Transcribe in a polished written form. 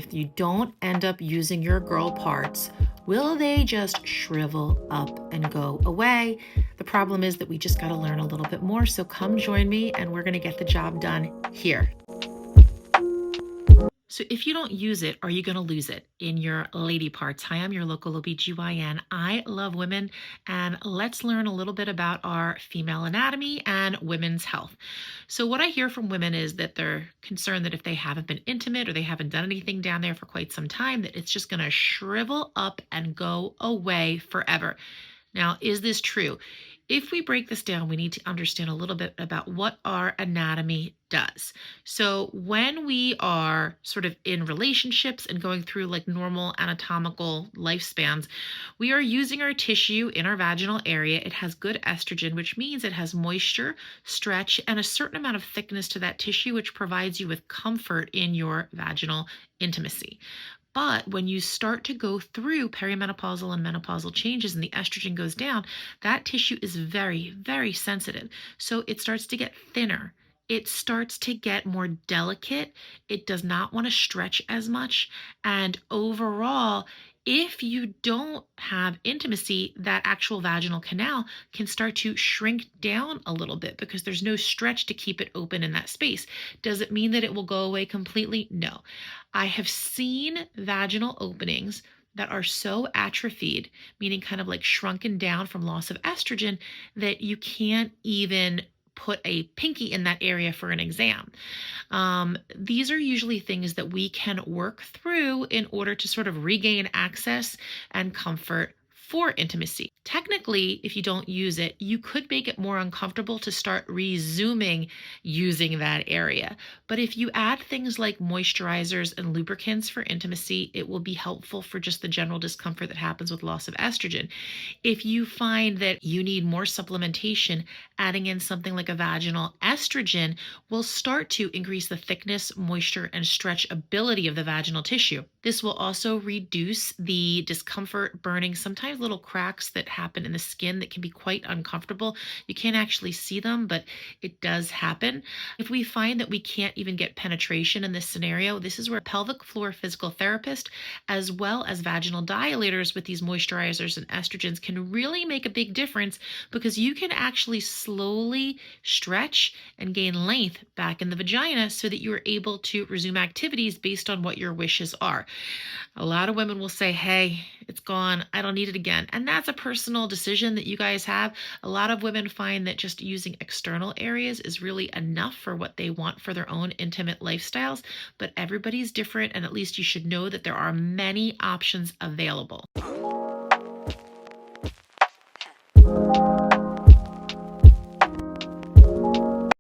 if you don't end up using your girl parts, will they just shrivel up and go away? The problem is that we just got to learn a little bit more. So come join me and we're going to get the job done here. So if you don't use it, are you going to lose it in your lady parts? Hi, I'm your local OBGYN. I love women, and let's learn a little bit about our female anatomy and women's health. So what I hear from women is that they're concerned that if they haven't been intimate or they haven't done anything down there for quite some time, that it's just going to shrivel up and go away forever. Now, is this true? If we break this down, we need to understand a little bit about what our anatomy does. So when we are sort of in relationships and going through like normal anatomical lifespans, we are using our tissue in our vaginal area. It has good estrogen, which means it has moisture, stretch, and a certain amount of thickness to that tissue, which provides you with comfort in your vaginal intimacy. But when you start to go through perimenopausal and menopausal changes and the estrogen goes down, that tissue is very, very sensitive. So it starts to get thinner. It starts to get more delicate. It does not want to stretch as much. And overall, if you don't have intimacy, that actual vaginal canal can start to shrink down a little bit because there's no stretch to keep it open in that space. Does it mean that it will go away completely? No. I have seen vaginal openings that are so atrophied, meaning kind of like shrunken down from loss of estrogen, that you can't even put a pinky in that area for an exam. These are usually things that we can work through in order to sort of regain access and comfort for intimacy. Technically, if you don't use it, you could make it more uncomfortable to start resuming using that area. But if you add things like moisturizers and lubricants for intimacy, it will be helpful for just the general discomfort that happens with loss of estrogen. If you find that you need more supplementation, adding in something like a vaginal estrogen will start to increase the thickness, moisture, and stretchability of the vaginal tissue. This will also reduce the discomfort, burning, sometimes little cracks that happen in the skin that can be quite uncomfortable. You can't actually see them, but it does happen. If we find that we can't even get penetration in this scenario, this is where pelvic floor physical therapist, as well as vaginal dilators with these moisturizers and estrogens can really make a big difference, because you can actually slowly stretch and gain length back in the vagina so that you are able to resume activities based on what your wishes are. A lot of women will say, hey, it's gone, I don't need it again. And that's a personal decision that you guys have. A lot of women find that just using external areas is really enough for what they want for their own intimate lifestyles, but everybody's different, and at least you should know that there are many options available.